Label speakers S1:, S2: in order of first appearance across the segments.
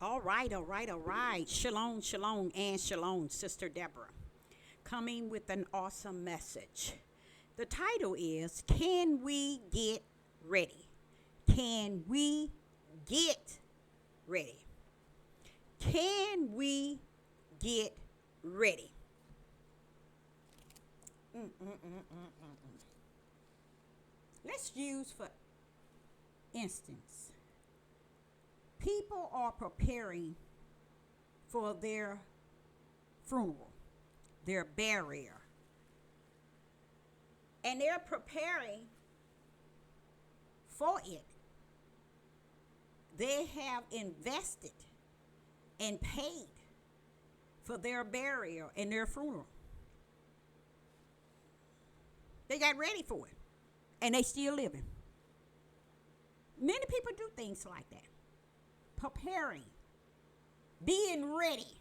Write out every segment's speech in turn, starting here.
S1: All right, all right, all right. Shalom, shalom, and shalom, Sister Deborah. Coming with an awesome message. The title is Can We Get Ready? Can we get ready? Can we get ready? Let's use, for instance, people are preparing for their funeral, their burial, and they're preparing for it. They have invested and paid for their burial and their funeral. They got ready for it, and they still living. Many people do things like that. Preparing, being ready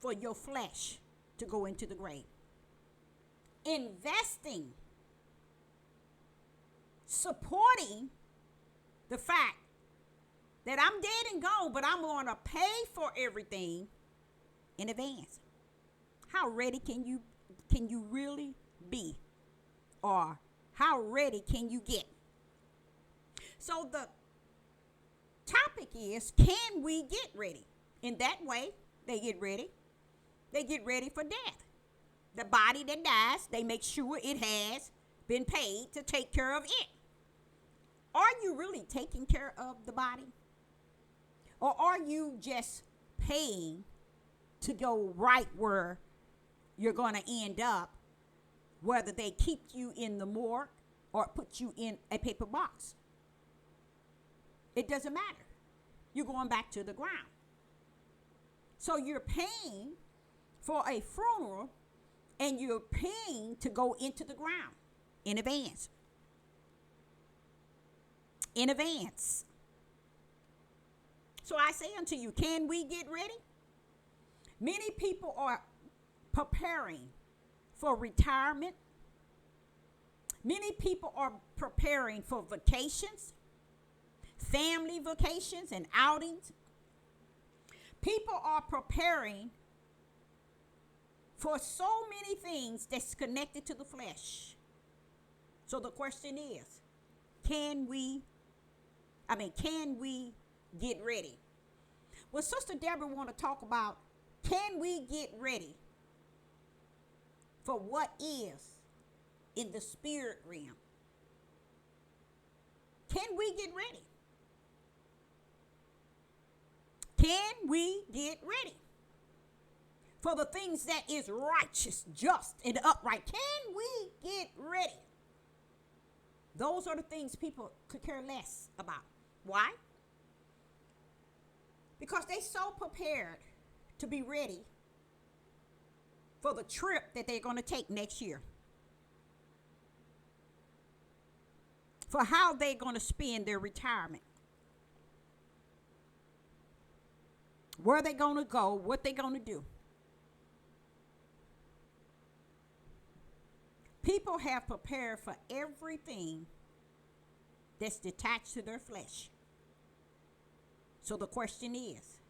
S1: for your flesh to go into the grave. Investing, supporting the fact that I'm dead and gone, but I'm going to pay for everything in advance. How ready can you really be? Or how ready can you get? So the topic is, can we get ready? In that way, they get ready. They get ready for death. The body that dies, they make sure it has been paid to take care of it. Are you really taking care of the body? Or are you just paying to go right where you're going to end up, whether they keep you in the morgue or put you in a paper box? It doesn't matter. You're going back to the ground. So you're paying for a funeral, and you're paying to go into the ground in advance. In advance. So I say unto you, can we get ready? Many people are preparing for retirement. Many people are preparing for vacations, family vacations and outings. People are preparing for so many things that's connected to the flesh. So the question is, can we get ready? Well, Sister Deborah want to talk about, can we get ready for what is in the spirit realm? Can we get ready? Can we get ready for the things that is righteous, just, and upright? Can we get ready? Those are the things people could care less about. Why? Because they so prepared to be ready for the trip that they're going to take next year, for how they're going to spend their retirement, where they're going to go, what they're going to do. People have prepared for everything that's detached to their flesh. So the question is,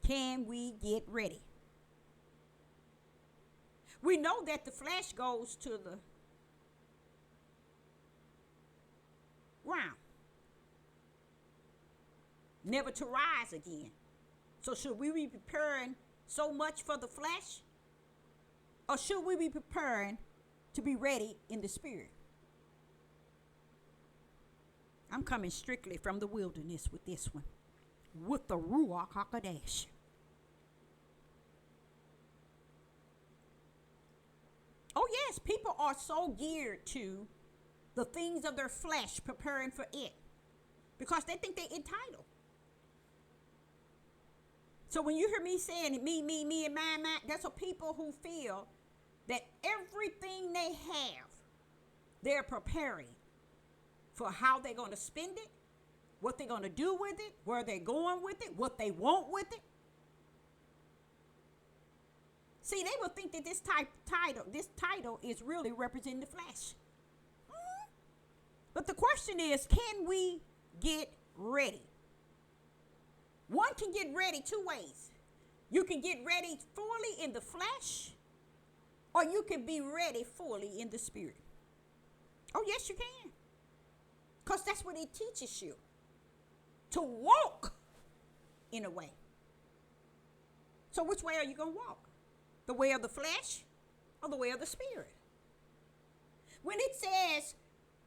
S1: can we get ready? We know that the flesh goes to the ground, never to rise again. So should we be preparing so much for the flesh? Or should we be preparing to be ready in the spirit? I'm coming strictly from the wilderness with this one, with the Ruach HaKodesh. Oh yes, people are so geared to the things of their flesh, preparing for it, because they think they're entitled. So when you hear me saying me, and mine, that's for people who feel that everything they have, they're preparing for how they're going to spend it, what they're going to do with it, where they're going with it, what they want with it. See, they would think that this title is really representing the flesh. But the question is, can we get ready? One can get ready two ways. You can get ready fully in the flesh, or you can be ready fully in the spirit. Oh, yes, you can. Because that's what it teaches you. To walk in a way. So which way are you going to walk? The way of the flesh or the way of the spirit? When it says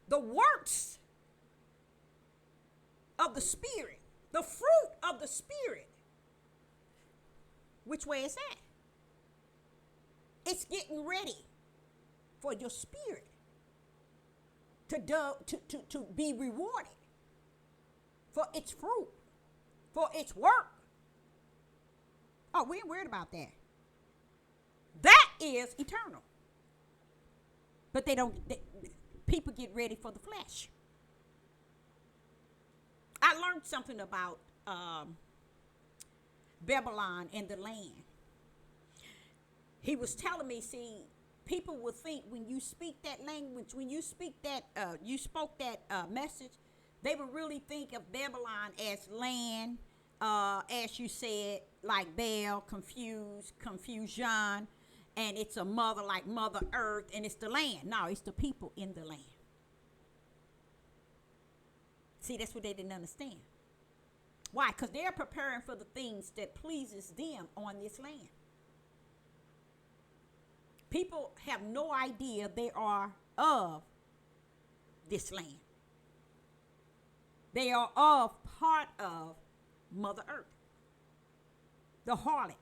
S1: the works of the spirit, the fruit of the spirit, which way is that? It's getting ready for your spirit to be rewarded for its fruit, for its work. Oh, we ain't worried about that. That is eternal. But people get ready for the flesh. I learned something about Babylon and the land. He was telling me, see, people will think when you speak that language, when you speak that, you spoke that message, they would really think of Babylon as land, as you said, like Baal, confusion, and it's a mother like Mother Earth, and it's the land. No, it's the people in the land. See, that's what they didn't understand. Why? Because they're preparing for the things that pleases them on this land. People have no idea they are of this land. They are of part of Mother Earth, the harlot.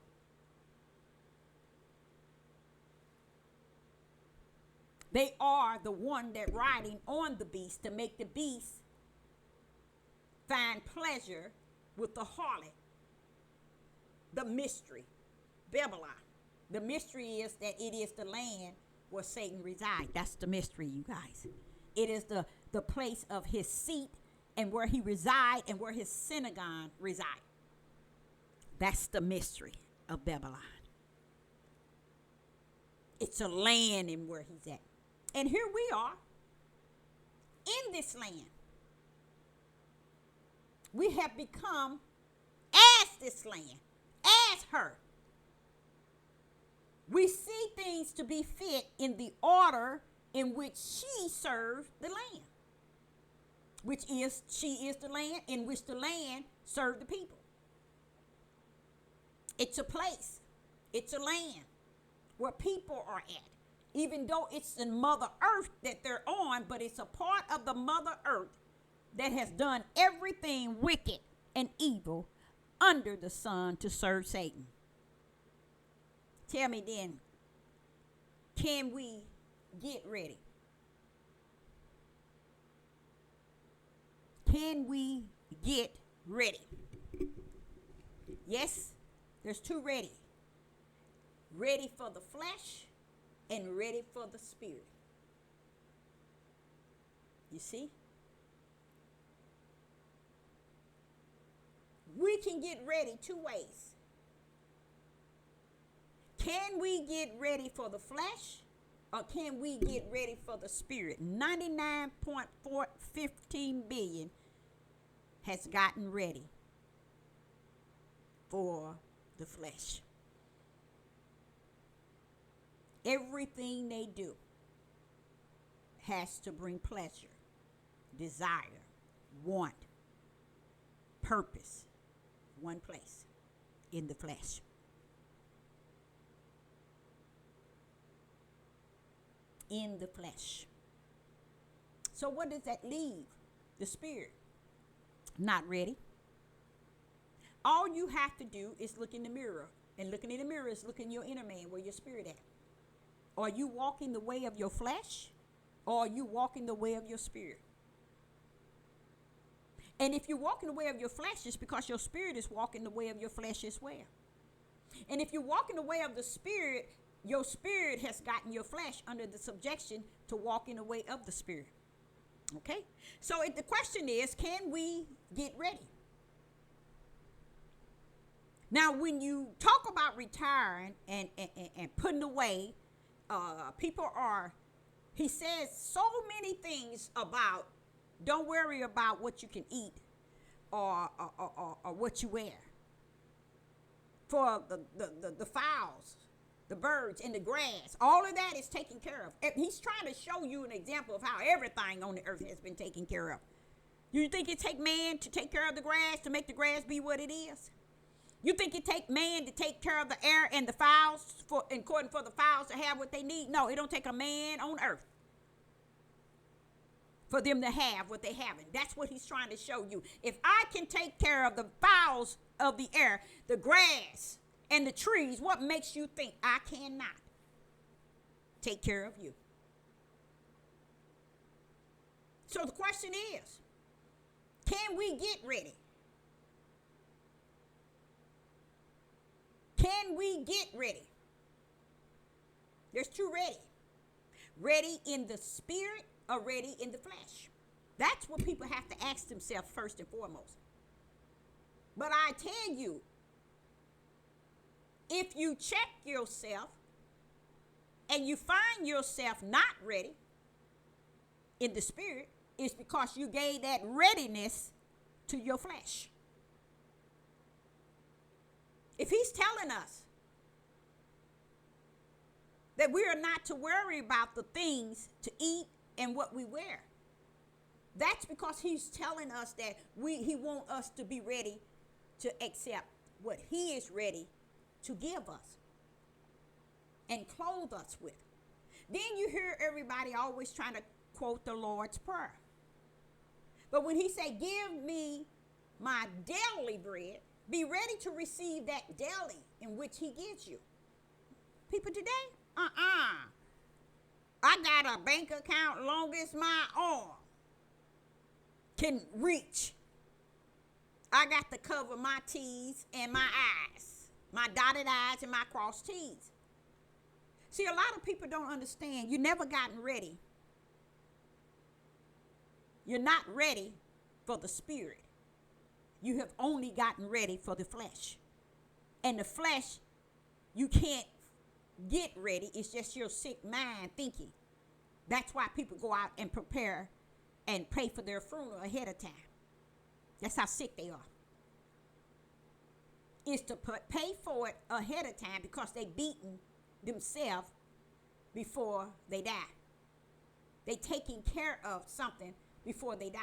S1: They are the one that riding on the beast to make the beast find pleasure with the harlot, the mystery, Babylon. The mystery is that it is the land where Satan resides. That's the mystery, you guys. It is the place of his seat and where he resides and where his synagogue resides. That's the mystery of Babylon. It's a land in where he's at. And here we are in this land. We have become as this land, as her. We see things to be fit in the order in which she served the land, which is she is the land in which the land served the people. It's a place. It's a land where people are at. Even though it's the Mother Earth that they're on, but it's a part of the Mother Earth that has done everything wicked and evil under the sun to serve Satan. Tell me then, can we get ready? Can we get ready? Yes, there's two ready. Ready for the flesh and ready for the spirit. You see? We can get ready two ways. Can we get ready for the flesh or can we get ready for the spirit? 99.415 billion has gotten ready for the flesh. Everything they do has to bring pleasure, desire, want, purpose, one place, in the flesh. In the flesh. So what does that leave? The spirit. Not ready. All you have to do is look in the mirror. And looking in the mirror is looking your inner man, where your spirit at. Are you walking the way of your flesh? Or are you walking the way of your spirit? And if you're walking the way of your flesh, it's because your spirit is walking the way of your flesh as well. And if you're walking the way of the spirit, your spirit has gotten your flesh under the subjection to walk in the way of the spirit. Okay? So the question is, can we get ready? Now, when you talk about retiring and putting away, people are, he says so many things about, don't worry about what you can eat or what you wear. for the fowls, the birds, and the grass. All of that is taken care of. He's trying to show you an example of how everything on the earth has been taken care of. You think it take man to take care of the grass, to make the grass be what it is? You think it take man to take care of the air and the fowls, according for the fowls to have what they need? No, it don't take a man on earth for them to have what they have. That's what he's trying to show you. If I can take care of the fowls of the air, the grass, and the trees, what makes you think I cannot take care of you? So the question is, can we get ready? Can we get ready? There's two ready. Ready in the spirit or ready in the flesh? That's what people have to ask themselves first and foremost. But I tell you, if you check yourself and you find yourself not ready in the spirit, it's because you gave that readiness to your flesh. If he's telling us that we are not to worry about the things to eat and what we wear, that's because he's telling us that he wants us to be ready to accept what he is ready to give us and clothe us with. Then you hear everybody always trying to quote the Lord's Prayer. But when he say, give me my daily bread, be ready to receive that daily in which he gives you. People today, I got a bank account long as my arm can reach. I got to cover my T's and my I's, my dotted I's and my crossed T's. See, a lot of people don't understand. You never gotten ready. You're not ready for the spirit. You have only gotten ready for the flesh. And the flesh, you can't get ready. It's just your sick mind thinking. That's why people go out and prepare and pray for their funeral ahead of time. That's how sick they are. It's to pay for it ahead of time because they beaten themselves before they die. They taking care of something before they die.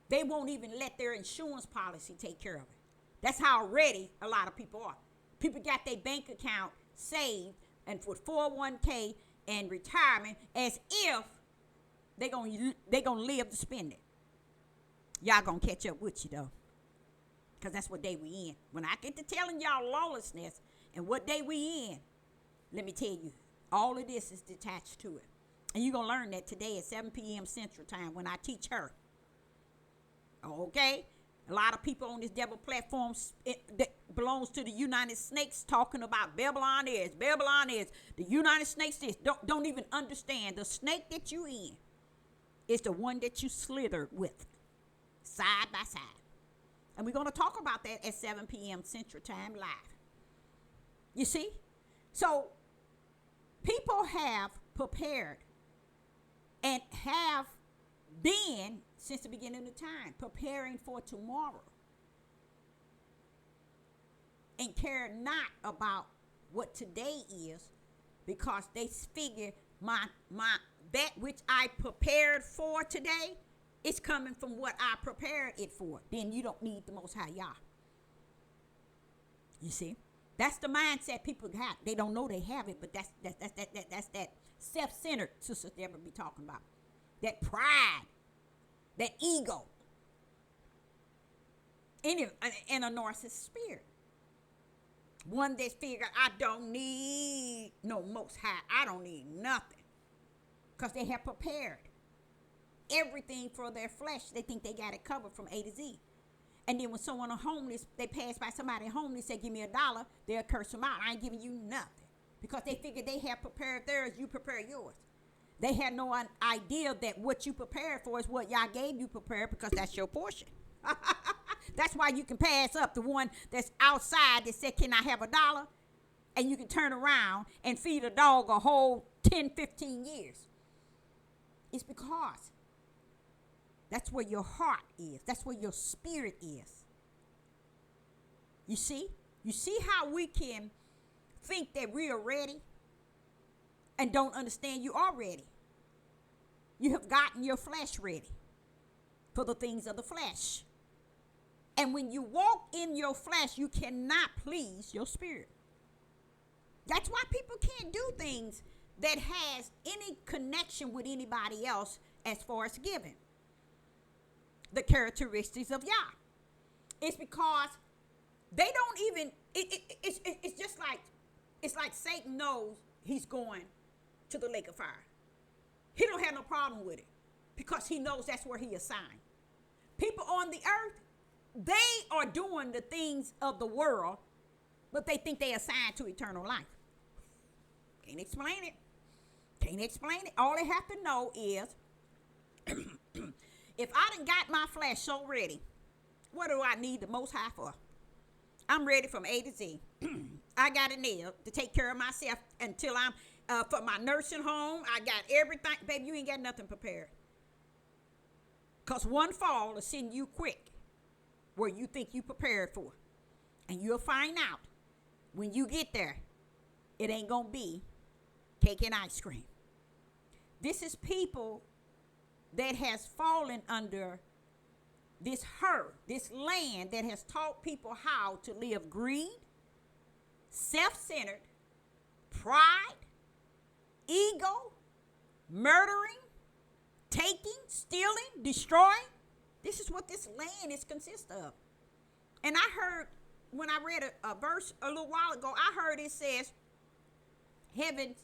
S1: They won't even let their insurance policy take care of it. That's how ready a lot of people are. People got their bank account saved and for 401k and retirement as if they're gonna live to spend it. Y'all gonna catch up with you though, because that's what day we in. When I get to telling y'all lawlessness and what day we in, let me tell you, all of this is detached to it. And you're gonna learn that today at 7 p.m. Central Time when I teach her. Okay? A lot of people on this devil platform that belongs to the United Snakes talking about Babylon is, the United Snakes is. Don't even understand. The snake that you in is the one that you slithered with, side by side. And we're going to talk about that at 7 p.m. Central Time live. You see? So people have prepared and have been since the beginning of time, preparing for tomorrow. And care not about what today is, because they figure that which I prepared for today is coming from what I prepared it for. Then you don't need the Most High Yah. You see? That's the mindset people have. They don't know they have it, but that's that self-centered Sister Deborah be talking about. That pride. That ego in a narcissist spirit. One that figure I don't need no Most High. I don't need nothing. Because they have prepared everything for their flesh. They think they got it covered from A to Z. And then when someone are homeless, they pass by somebody homeless, say, give me $1, they'll curse them out. I ain't giving you nothing. Because they figure they have prepared theirs, you prepare yours. They had no idea that what you prepared for is what Yah gave you prepared, because that's your portion. That's why you can pass up the one that's outside that said, can I have $1? And you can turn around and feed a dog a whole 10, 15 years. It's because that's where your heart is. That's where your spirit is. You see? You see how we can think that we are ready and don't understand you are ready. You have gotten your flesh ready for the things of the flesh. And when you walk in your flesh, you cannot please your spirit. That's why people can't do things that has any connection with anybody else as far as giving. The characteristics of Yah. It's because they don't even, it's just like, it's like Satan knows he's going to the lake of fire. He don't have no problem with it because he knows that's where he assigned. People on the earth, they are doing the things of the world, but they think they assigned to eternal life. Can't explain it. Can't explain it. All they have to know is if I done got my flesh so ready, what do I need the Most High for? I'm ready from A to Z. I got it nailed to take care of myself until I'm for my nursing home. I got everything. Baby, you ain't got nothing prepared. Because one fall will send you quick where you think you prepared for. And you'll find out when you get there, it ain't going to be cake and ice cream. This is people that has fallen under this land that has taught people how to live greed, self-centered, pride, ego, murdering, taking, stealing, destroying. This is what this land is consist of. And I heard, when I read a verse a little while ago, I heard it says, heavens,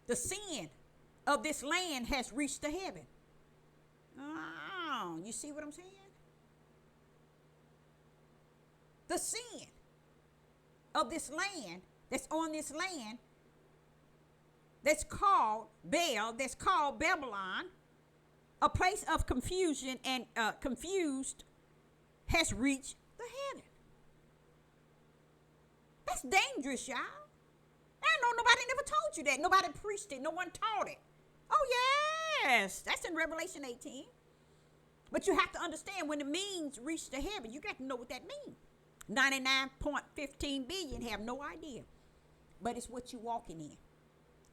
S1: the sin of this land has reached to heaven. Oh, you see what I'm saying? The sin of this land, that's on this land, that's called Baal, that's called Babylon, a place of confusion and confused, has reached the heaven. That's dangerous, y'all. I know nobody never told you that. Nobody preached it. No one taught it. Oh, yes. That's in Revelation 18. But you have to understand when it means reach to heaven, you got to know what that means. 99.15 billion have no idea. But it's what you're walking in.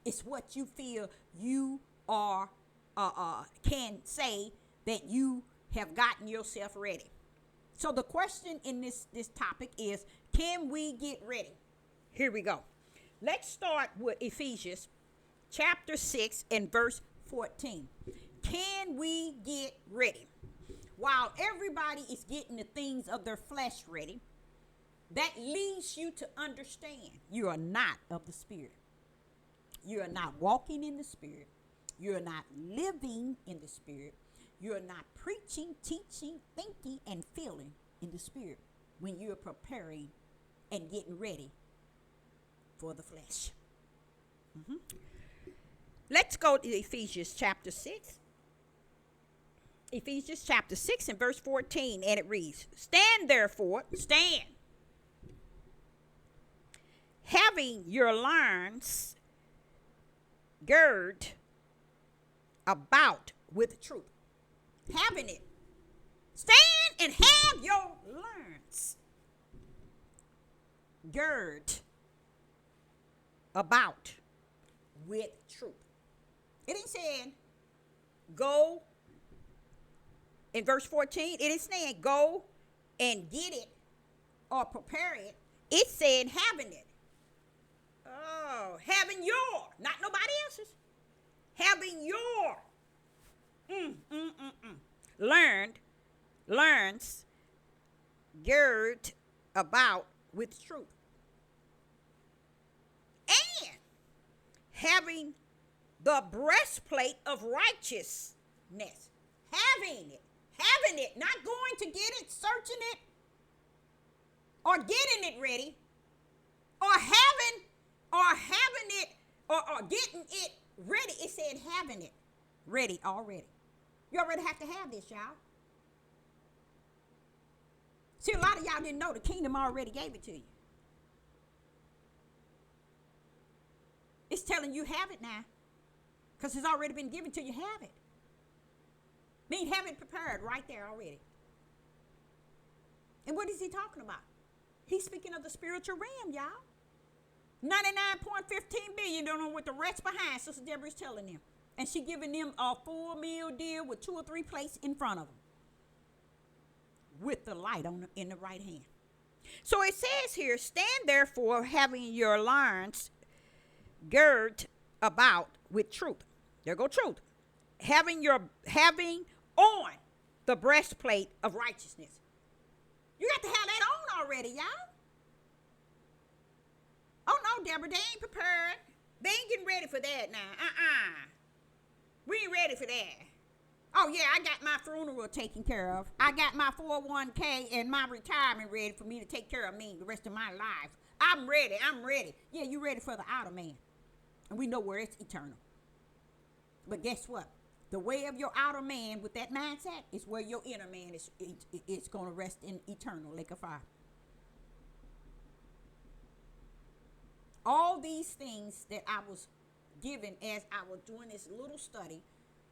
S1: It's what you feel you are, can say that you have gotten yourself ready. So the question in this topic is, can we get ready? Here we go. Let's start with Ephesians chapter 6 and verse 14. Can we get ready? While everybody is getting the things of their flesh ready, that leads you to understand you are not of the Spirit. You are not walking in the Spirit. You are not living in the Spirit. You are not preaching, teaching, thinking, and feeling in the Spirit when you are preparing and getting ready for the flesh. Let's go to Ephesians chapter 6. Ephesians chapter 6 and verse 14, and it reads, stand therefore, having your loins girded about with truth. Having it. Stand and have your loins girded about with truth. It ain't saying go, in verse 14, it ain't saying go and get it or prepare it. It's saying having it. Oh, having your, not nobody else's. Having your learns, gird about with truth. And having the breastplate of righteousness. Having it, not going to get it, searching it, or getting it ready, or having it, or getting it ready. It said having it ready already. You already have to have this, y'all. See, a lot of y'all didn't know the kingdom already gave it to you. It's telling you have it now, because it's already been given to you. Have it. Mean have it prepared right there already. And what is he talking about? He's speaking of the spiritual realm, y'all. 99.15 billion don't know what the rest behind. Sister Deborah is telling them. And she giving them a full meal deal with 2 or 3 plates in front of them. With the light in the right hand. So it says here, stand therefore having your loins girt about with truth. There go truth. Having on the breastplate of righteousness. You got to have that on already, y'all. Oh no, Deborah, they ain't prepared. They ain't getting ready for that now. We ain't ready for that. Oh yeah, I got my funeral taken care of. I got my 401k and my retirement ready for me to take care of me the rest of my life. I'm ready. Yeah, you ready for the outer man. And we know where it's eternal. But guess what? The way of your outer man with that mindset is where your inner man is going to rest in eternal lake of fire. All these things that I was given as I was doing this little study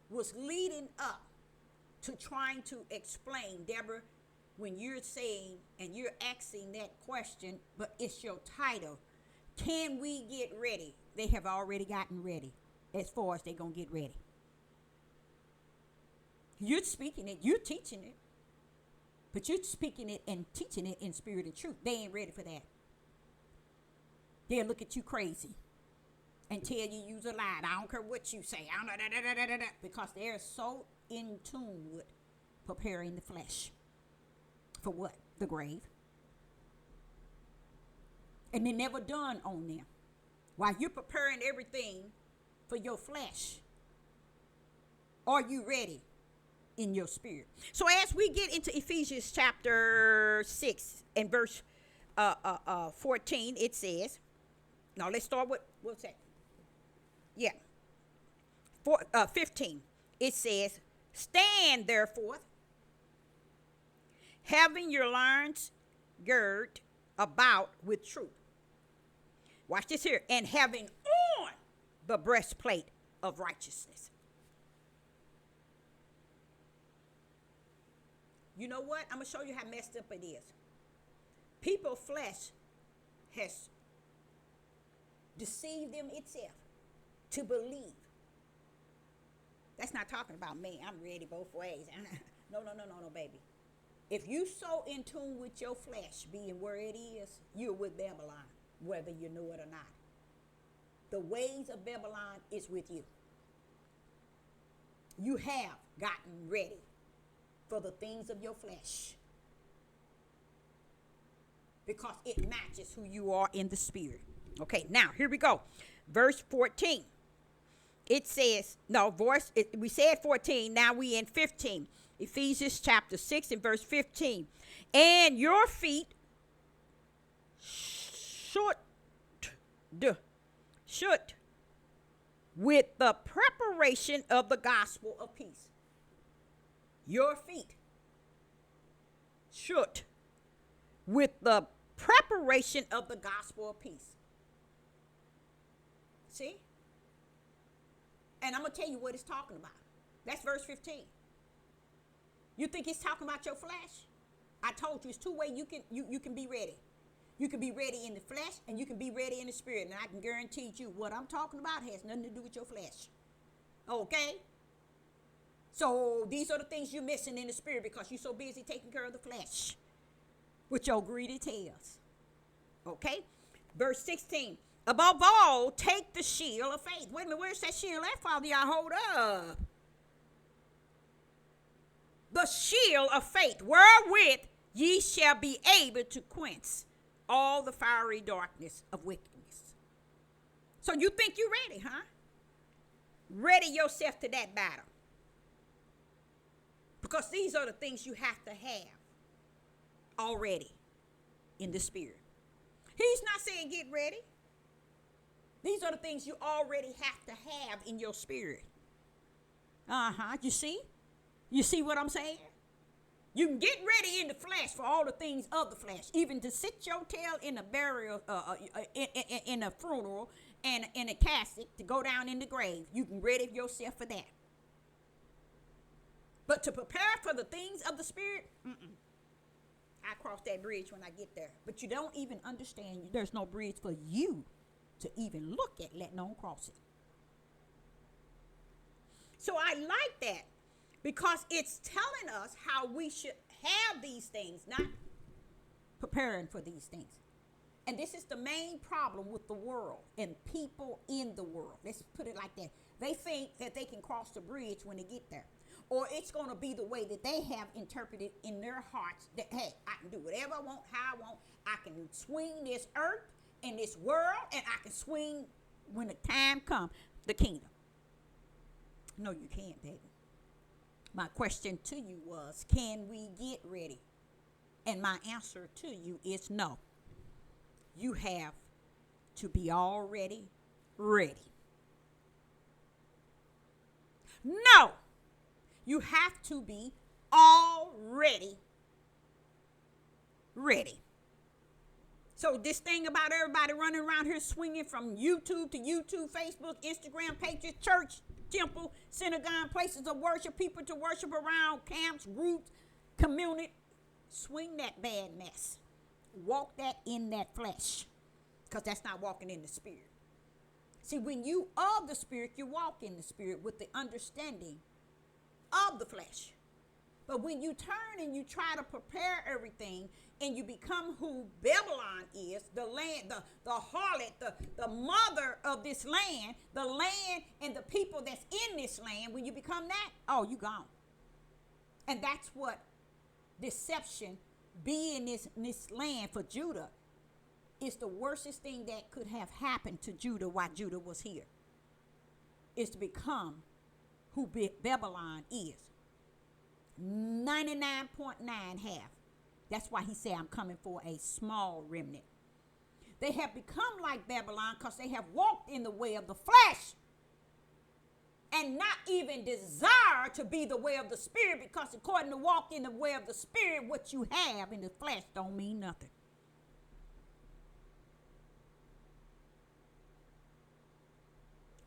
S1: was leading up to trying to explain, Deborah, when you're saying and you're asking that question, but it's your title, can we get ready? They have already gotten ready as far as they're going to get ready. You're speaking it, you're teaching it, but you're speaking it and teaching it in spirit and truth. They ain't ready for that. They'll look at you crazy and tell you use a lie. I don't care what you say. Because they're so in tune with preparing the flesh. For what? The grave. And they're never done on them. While you're preparing everything for your flesh, are you ready in your spirit? So as we get into Ephesians chapter 6 and verse 14, it says, now let's start with, what's that? Yeah. 15. It says, stand therefore, having your loins girt about with truth. Watch this here. And having on the breastplate of righteousness. You know what? I'm going to show you how messed up it is. People's flesh has deceived them itself to believe. That's not talking about me. I'm ready both ways. No, baby. If you so in tune with your flesh being where it is, you're with Babylon, whether you know it or not. The ways of Babylon is with you. You have gotten ready for the things of your flesh because it matches who you are in the spirit. Okay, now here we go. Verse 14. It says, we said 14, now we in 15. Ephesians chapter 6 and verse 15. And your feet should with the preparation of the gospel of peace. Your feet should with the preparation of the gospel of peace. See? And I'm going to tell you what it's talking about. That's verse 15. You think it's talking about your flesh? I told you it's 2 ways you can be ready. You can be ready in the flesh and you can be ready in the spirit. And I can guarantee you what I'm talking about has nothing to do with your flesh. Okay? So these are the things you're missing in the spirit because you're so busy taking care of the flesh with your greedy tails. Okay? Verse 16. Above all, take the shield of faith. Wait a minute, where's that shield at, Father? Y'all hold up. The shield of faith, wherewith ye shall be able to quench all the fiery darkness of wickedness. So you think you're ready, huh? Ready yourself to that battle. Because these are the things you have to have already in the spirit. He's not saying get ready. These are the things you already have to have in your spirit. You see? You see what I'm saying? You can get ready in the flesh for all the things of the flesh. Even to sit your tail in a burial, in a funeral, and in a casket to go down in the grave. You can ready yourself for that. But to prepare for the things of the spirit, I cross that bridge when I get there. But you don't even understand there's no bridge for you to even look at, let alone cross it. So I like that because it's telling us how we should have these things, not preparing for these things. And this is the main problem with the world and people in the world. Let's put it like that. They think that they can cross the bridge when they get there. Or it's going to be the way that they have interpreted in their hearts that, hey, I can do whatever I want, how I want. I can swing this earth and this world, and I can swing when the time comes, the kingdom. No, you can't, baby. My question to you was, can we get ready? And my answer to you is no. You have to be already ready. No. You have to be already ready. So this thing about everybody running around here swinging from YouTube to YouTube, Facebook, Instagram pages, church, temple, synagogue, places of worship, people to worship around, camps, groups, community, swing that bad mess. Walk that in that flesh, because that's not walking in the spirit. See, when you of the spirit, you walk in the spirit with the understanding of the flesh. But when you turn and you try to prepare everything and you become who Babylon is, the land, the harlot, the mother of this land, the land and the people that's in this land, when you become that, oh, you gone. And that's what deception being in this land for Judah is the worstest thing that could have happened to Judah while Judah was here, is to become who Babylon is. 99.9 half. That's why he said, I'm coming for a small remnant. They have become like Babylon because they have walked in the way of the flesh and not even desire to be the way of the spirit, because according to walk in the way of the spirit, what you have in the flesh don't mean nothing.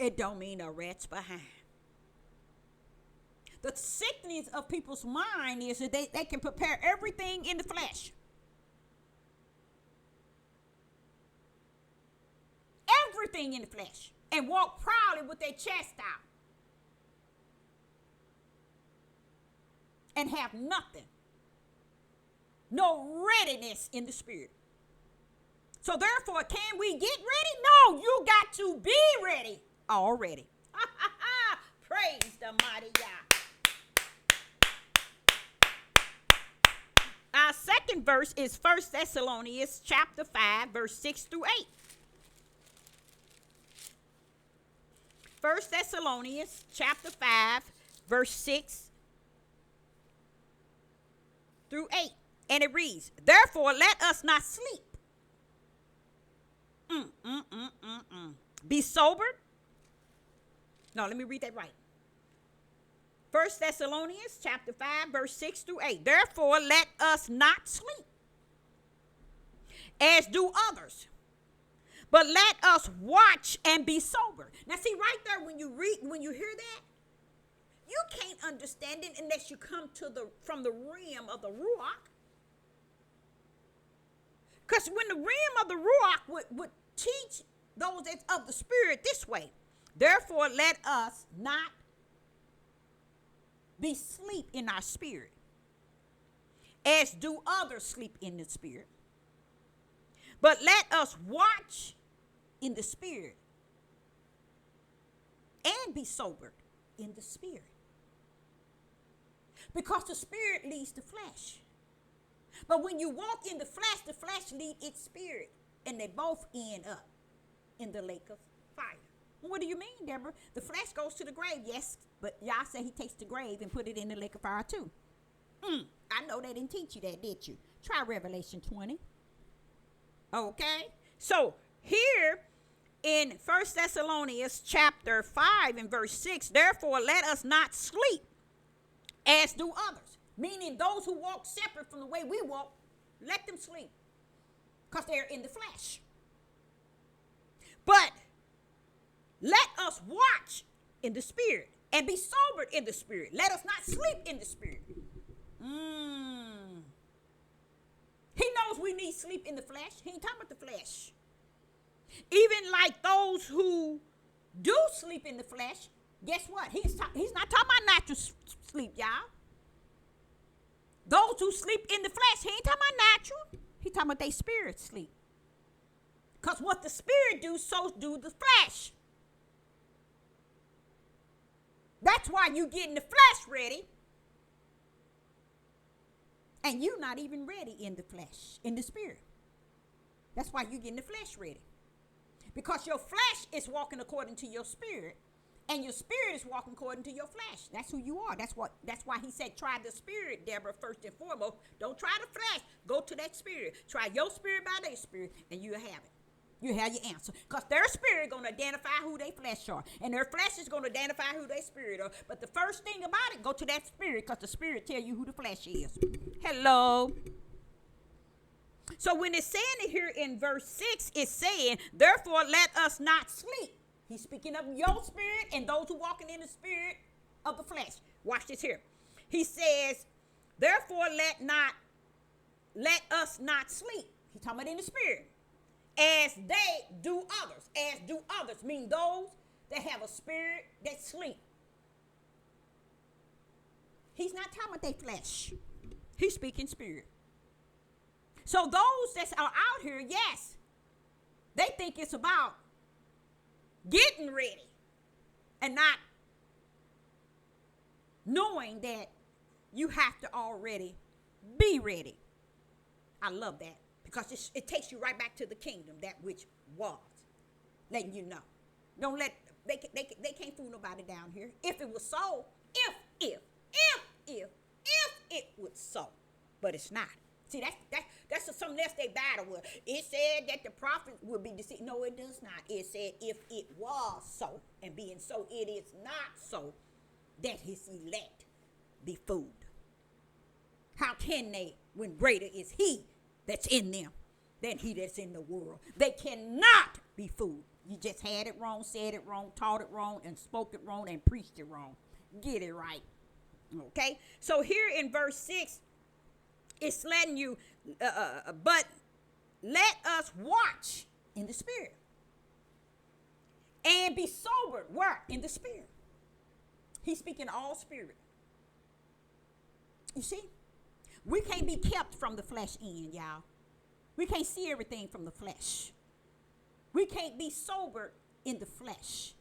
S1: It don't mean a rat's behind. The sickness of people's mind is that they can prepare everything in the flesh. Everything in the flesh. And walk proudly with their chest out. And have nothing. No readiness in the spirit. So therefore, can we get ready? No, you got to be ready already. Praise the mighty Yah. Our second verse is 1 Thessalonians chapter 5, verse 6 through 8. 1 Thessalonians chapter 5, verse 6 through 8. And it reads, therefore let us not sleep. Be sobered. No, let me read that right. 1 Thessalonians chapter 5, verse 6 through 8. Therefore, let us not sleep, as do others, but let us watch and be sober. Now, see, right there, when you hear that, you can't understand it unless you come from the realm of the Ruach. Because when the realm of the Ruach would teach those that's of the Spirit this way, therefore, let us not be sleep in our spirit, as do others sleep in the spirit. But let us watch in the spirit and be sobered in the spirit. Because the spirit leads the flesh. But when you walk in the flesh leads its spirit. And they both end up in the lake of fire. What do you mean, Deborah? The flesh goes to the grave, yes, but Yah said he takes the grave and put it in the lake of fire too. I know they didn't teach you that, did you? Try Revelation 20. Okay, so here in 1 Thessalonians chapter 5 and verse 6, therefore let us not sleep as do others. Meaning those who walk separate from the way we walk, let them sleep because they're in the flesh. But let us watch in the spirit and be sobered in the spirit. Let us not sleep in the spirit. he sleep in the flesh. He ain't talking about the flesh. Even like those who do sleep in the flesh, guess what? He's not talking about natural sleep, y'all. Those who sleep in the flesh, he ain't talking about natural. He talking about their spirit sleep. Because what the spirit do, so do the flesh. That's why you getting the flesh ready. And you're not even ready in the flesh, in the spirit. That's why you're getting the flesh ready. Because your flesh is walking according to your spirit. And your spirit is walking according to your flesh. That's who you are. That's why he said, try the spirit, Deborah, first and foremost. Don't try the flesh. Go to that spirit. Try your spirit by their spirit, and you'll have it. You have your answer. Because their spirit going to identify who their flesh are. And their flesh is going to identify who their spirit are. But the first thing about it, go to that spirit, because the spirit tell you who the flesh is. Hello. So when it's saying it here in verse 6, it's saying, therefore let us not sleep. He's speaking of your spirit and those who walking in the spirit of the flesh. Watch this here. He says, therefore let us not sleep. He's talking about in the spirit. As they do others. As do others. Mean those that have a spirit that sleep. He's not talking about their flesh. He's speaking spirit. So those that are out here, yes, they think it's about getting ready and not knowing that you have to already be ready. I love that because it takes you right back to the kingdom, that which was, letting you know. Don't let, they can't fool nobody down here. If it was so, if it was so, but it's not. See, that's something else they battle with. It said that the prophet would be deceived. No, it does not. It said if it was so, and being so, it is not so, that his elect be fooled. How can they, when greater is he that's in them than he that's in the world? They cannot be fooled. You just had it wrong, said it wrong, taught it wrong, and spoke it wrong, and preached it wrong. Get it right. Okay? So here in verse 6, it's letting you, but let us watch in the spirit. And be sober. Where? In the spirit. He's speaking all spirit. You see? We can't be kept from the flesh in, y'all. We can't see everything from the flesh. We can't be sober in the flesh.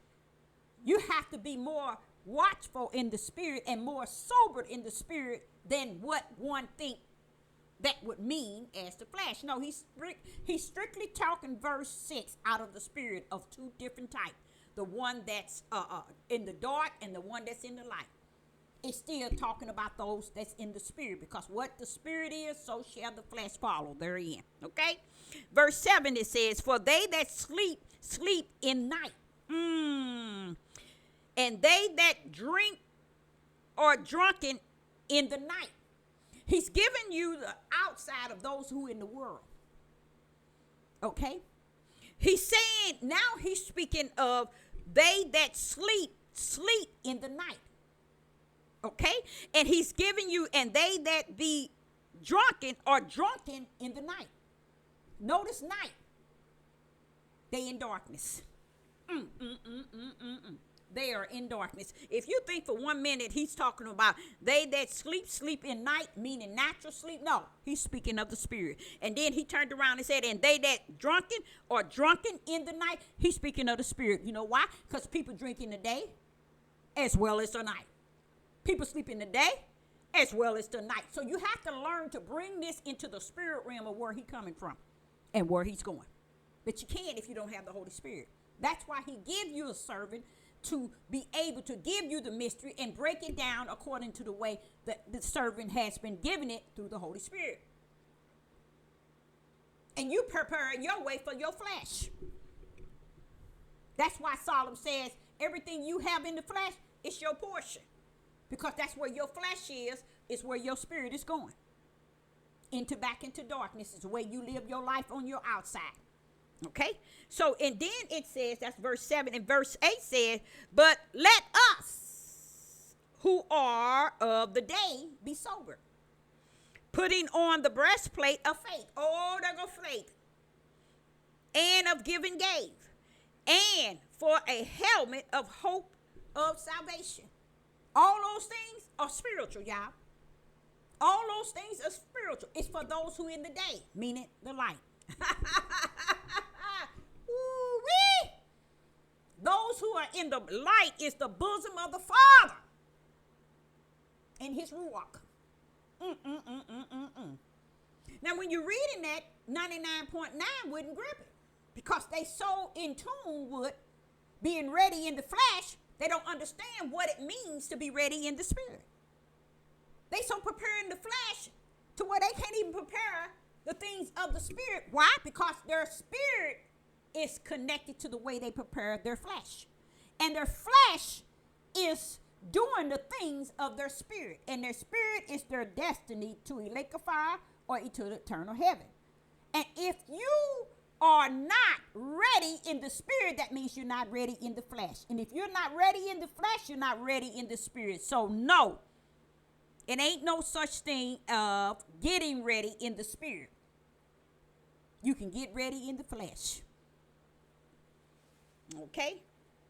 S1: You have to be more watchful in the spirit and more sobered in the spirit than what one thinks that would mean as the flesh. No, he's strictly talking verse 6 out of the spirit of two different types. The one that's in the dark and the one that's in the light. It's still talking about those that's in the spirit, because what the spirit is, so shall the flesh follow therein. Okay? Verse 7, it says, for they that sleep in night. And they that drink are drunken in the night. He's giving you the outside of those who in the world. Okay? He's saying, now he's speaking of they that sleep in the night. Okay? And he's giving you, and they that be drunken are drunken in the night. Notice night. They in darkness. They are in darkness. If you think for 1 minute he's talking about they that sleep in night, meaning natural sleep, no, he's speaking of the spirit. And then he turned around and said, and they that drunken or drunken in the night, he's speaking of the spirit. You know why? Because people drink in the day as well as the night. People sleep in the day as well as the night. So you have to learn to bring this into the spirit realm of where he's coming from and where he's going. But you can't if you don't have the Holy Spirit. That's why he gives you a servant to be able to give you the mystery and break it down according to the way that the servant has been given it through the Holy Spirit. And you prepare your way for your flesh. That's why Solomon says everything you have in the flesh is your portion. Because that's where your flesh is where your spirit is going. Back into darkness is the way you live your life on your outside. Okay? So, and then it says, that's verse 7, and verse 8 says, but let us who are of the day be sober, Putting on the breastplate of faith. Oh, there go faith. And of giving gave. And for a helmet of hope of salvation. All those things are spiritual, y'all. All those things are spiritual. It's for those who in the day, meaning the light. Ooh-wee. Those who are in the light is the bosom of the Father and his ruach. Now, when you're reading that, 99.9 wouldn't grip it because they so in tune with being ready in the flesh, they don't understand what it means to be ready in the spirit. They so preparing the flesh to where they can't even prepare the things of the spirit. Why? Because their spirit is connected to the way they prepare their flesh. And their flesh is doing the things of their spirit. And their spirit is their destiny to a lake of fire or to eternal heaven. And if you are not ready in the spirit, that means you're not ready in the flesh. And if you're not ready in the flesh, you're not ready in the spirit. So no, it ain't no such thing of getting ready in the spirit. You can get ready in the flesh. Okay?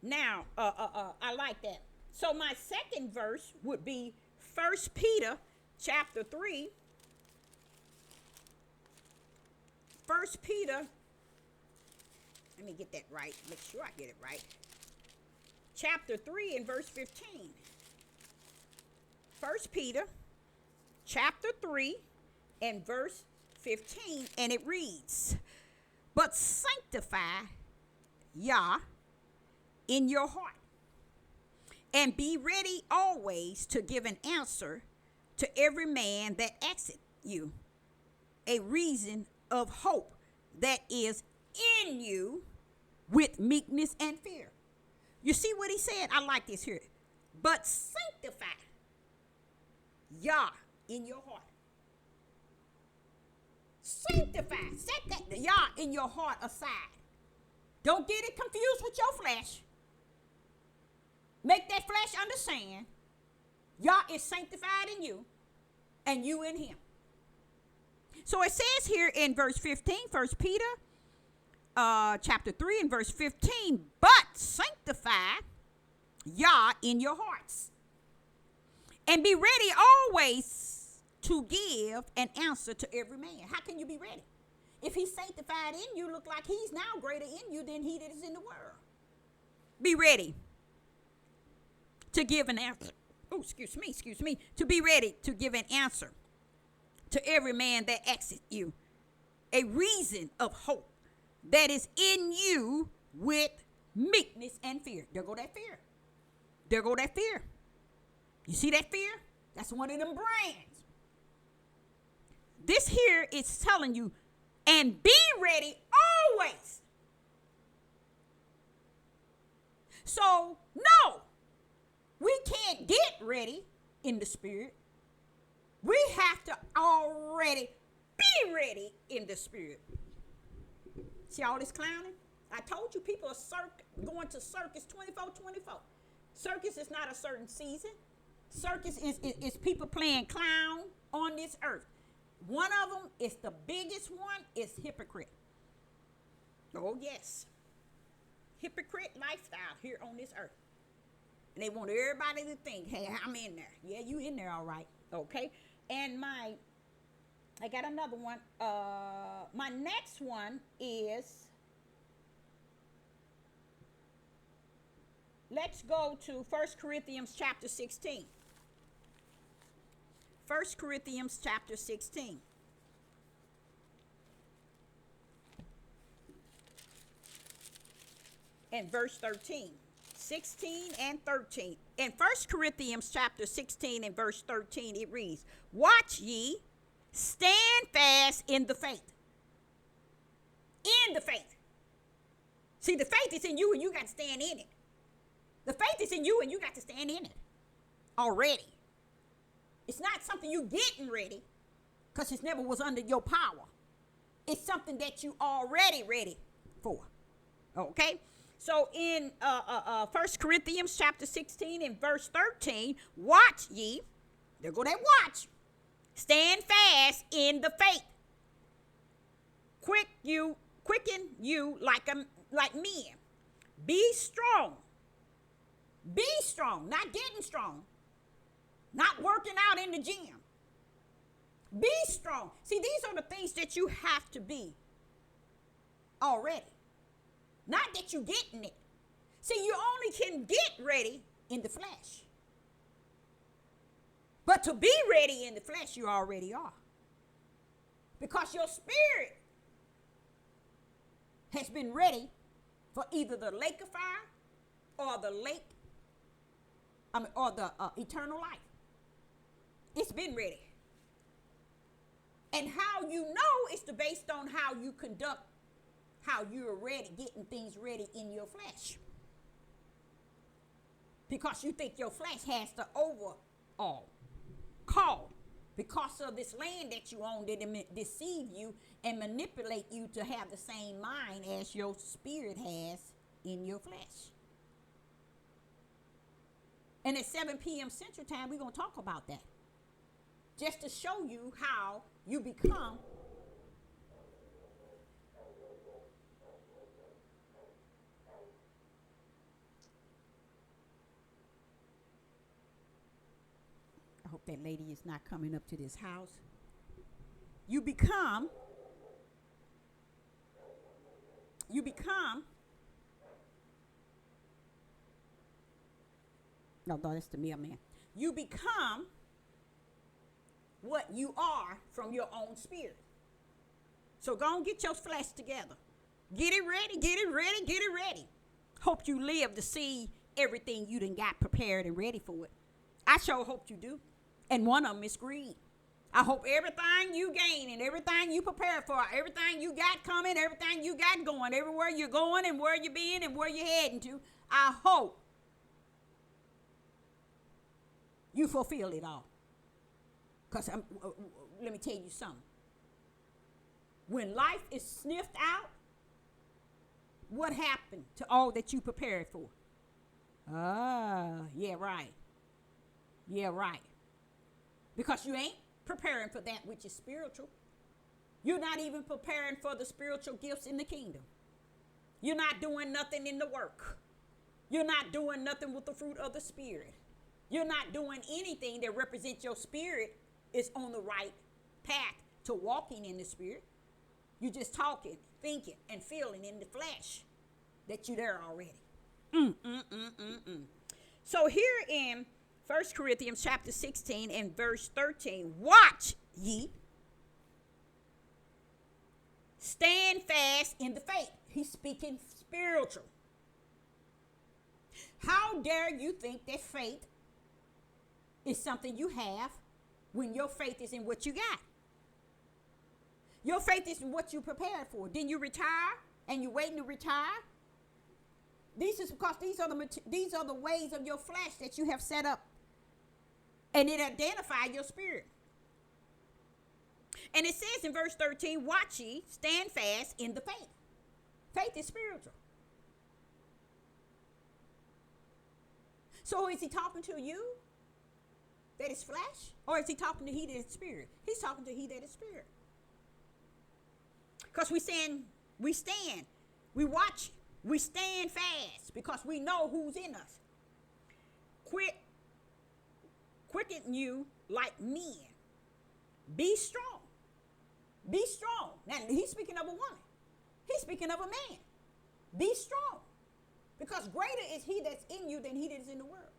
S1: Now, I like that. So my second verse would be 1 Peter chapter 3. 1 Peter, let me get that right. Make sure I get it right. Chapter 3 and verse 15. 1 Peter chapter 3 and verse 15. And it reads, but sanctify Yah in your heart, and be ready always to give an answer to every man that asketh you a reason of hope that is in you with meekness and fear. You see what he said? I like this here. But sanctify Yah in your heart. Sanctify. Set that Yah in your heart aside. Don't get it confused with your flesh. Make that flesh understand Yah is sanctified in you and you in him. So it says here in verse 15, 1 Peter chapter 3 and verse 15, but sanctify Yah in your hearts, and be ready always to give an answer to every man. How can you be ready? If he's sanctified in you, look like he's now greater in you than he that is in the world. Be ready to give an answer. Oh, excuse me. To be ready to give an answer to every man that asketh you a reason of hope that is in you with meekness and fear. There go that fear. There go that fear. You see that fear? That's one of them brands. This here is telling you, and be ready always. So, no, we can't get ready in the spirit. We have to already be ready in the spirit. See all this clowning? I told you people are going to circus 24/24. Circus is not a certain season. Circus is people playing clown on this earth. One of them is the biggest one is hypocrite. Oh, yes. Hypocrite lifestyle here on this earth. And they want everybody to think, hey, I'm in there. Yeah, you in there all right. Okay. And I got another one. My next one is, let's go to 1 Corinthians chapter 16. 1 Corinthians chapter 16. And verse 13. 16 and 13. In 1 Corinthians chapter 16 and verse 13, it reads, watch ye, stand fast in the faith. In the faith. See, the faith is in you and you got to stand in it. The faith is in you and you got to stand in it already. It's not something you getting ready because it never was under your power. It's something that you already ready for. Okay? So in 1 Corinthians chapter 16 and verse 13, watch ye, there go that watch, Stand fast in the faith. Quicken you like men. Be strong. Be strong, not getting strong. Not working out in the gym. Be strong. See, these are the things that you have to be already. Not that you're getting it. See, you only can get ready in the flesh. But to be ready in the flesh, you already are. Because your spirit has been ready for either the lake of fire or the eternal life. It's been ready. And how you know is based on how you conduct, how you're ready, getting things ready in your flesh. Because you think your flesh has to overall call. Because of this land that you own, that deceive you and manipulate you to have the same mind as your spirit has in your flesh. And at 7 p.m. Central Time, we're going to talk about that. Just to show you how you become I hope that lady is not coming up to this house. You become no, that's the mailman. You become what you are from your own spirit. So go and get your flesh together. Get it ready, get it ready, get it ready. Hope you live to see everything you done got prepared and ready for it. I sure hope you do. And one of them is greed. I hope everything you gain and everything you prepare for, everything you got coming, everything you got going, everywhere you're going and where you're being and where you're heading to, I hope you fulfill it all. Because let me tell you something. When life is sniffed out, what happened to all that you prepared for? Yeah, right. Yeah, right. Because you ain't preparing for that which is spiritual. You're not even preparing for the spiritual gifts in the kingdom. You're not doing nothing in the work. You're not doing nothing with the fruit of the Spirit. You're not doing anything that represents your spirit is on the right path to walking in the Spirit. You're just talking, thinking, and feeling in the flesh that you're there already. So here in 1 Corinthians chapter 16 and verse 13, watch ye, stand fast in the faith. He's speaking spiritual. How dare you think that faith is something you have when your faith is in what you got? Your faith is in what you prepared for. Then you retire and you're waiting to retire. This is because these are the ways of your flesh that you have set up. And it identifies your spirit. And it says in verse 13, watch ye, stand fast in the faith. Faith is spiritual. So is he talking to you that is flesh? Or is he talking to he that is spirit? He's talking to he that is spirit. Because we stand, we watch, we stand fast because we know who's in us. Quicken you like men. Be strong. Be strong. Now, he's speaking of a woman. He's speaking of a man. Be strong. Because greater is he that's in you than he that is in the world.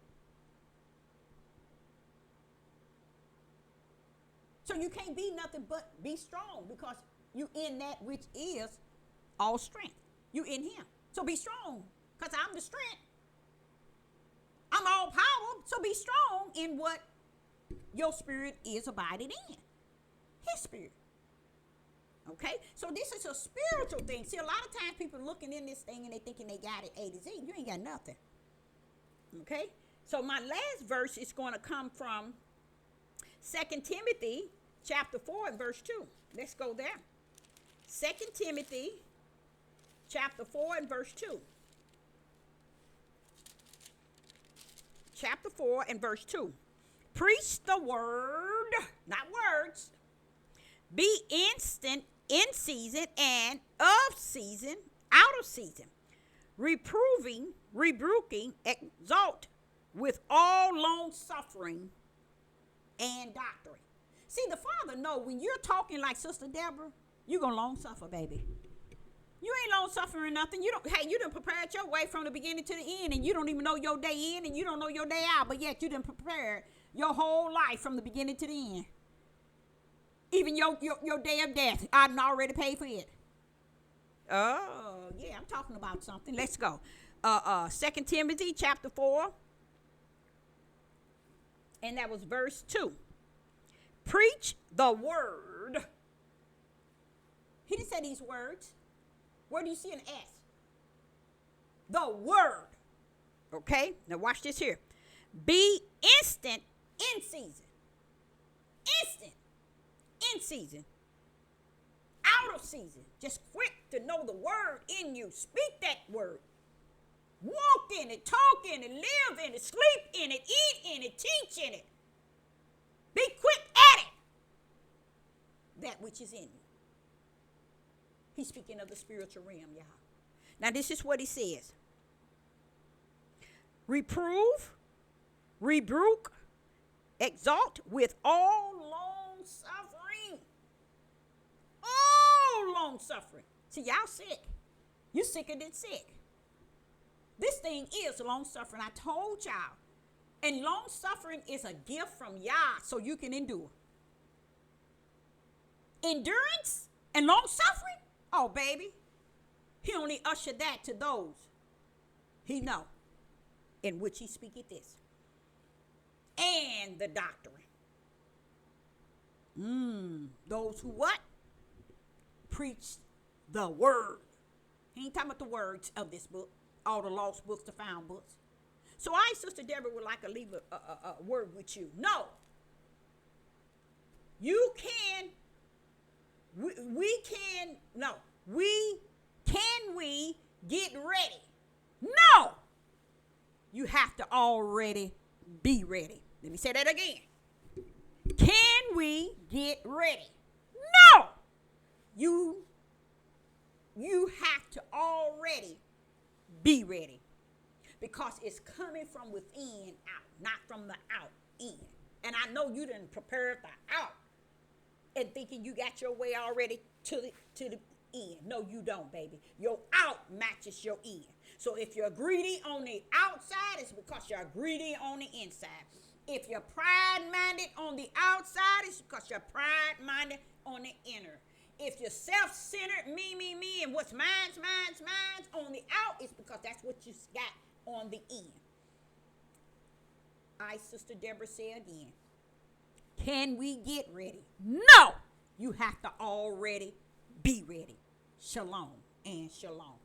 S1: So you can't be nothing but be strong because you in that which is all strength. You in him. So be strong because I'm the strength. I'm all power. So be strong in what your spirit is abiding in. His spirit. Okay? So this is a spiritual thing. See, a lot of times people looking in this thing and they thinking they got it A to Z. You ain't got nothing. Okay? So my last verse is going to come from 2 Timothy chapter 4 and verse 2. Let's go there. 2 Timothy chapter 4 and verse 2. Chapter 4 and verse 2. Preach the word not words. Be instant, in season, and of season, out of season. Reproving, rebuking, exhort with all long suffering and doctrine. See, the Father know when you're talking like Sister Deborah, you're going to long suffer, baby. You ain't long suffering nothing. You done prepared your way from the beginning to the end, and you don't even know your day in, and you don't know your day out, but yet you done prepared your whole life from the beginning to the end. Even your day of death, I done already paid for it. Oh, yeah, I'm talking about something. Let's go. 2 Timothy chapter 4, and that was verse 2. Preach the word. He didn't say these words. Where do you see an S? The word. Okay, now watch this here. Be instant in season. Instant in season. Out of season. Just quick to know the word in you. Speak that word. Walk in it, talk in it, live in it, sleep in it, eat in it, teach in it. Be quick at it. That which is in you. He's speaking of the spiritual realm, y'all. Now, this is what he says. Reprove, rebuke, exalt with all long suffering. All long suffering. See, y'all sick. You sicker than sick. This thing is long suffering. I told y'all. And long suffering is a gift from Yah so you can endure. Endurance and long suffering? Oh, baby. He only ushered that to those he know, in which he speaketh this. And the doctrine. Those who what? Preach the word. He ain't talking about the words of this book. All the lost books, the found books. So I, Sister Deborah, would like to leave a word with you. No. You can, we get ready? No. You have to already be ready. Let me say that again. Can we get ready? No. You have to already be ready. Because it's coming from within out, not from the out in. And I know you didn't prepare the out and thinking you got your way already to the in. No, you don't, baby. Your out matches your in. So if you're greedy on the outside, it's because you're greedy on the inside. If you're pride-minded on the outside, it's because you're pride-minded on the inner. If you're self-centered, me, and what's mine's on the out, it's because that's what you got on the end. I, Sister Deborah, say again, can we get ready? No! You have to already be ready. Shalom and shalom.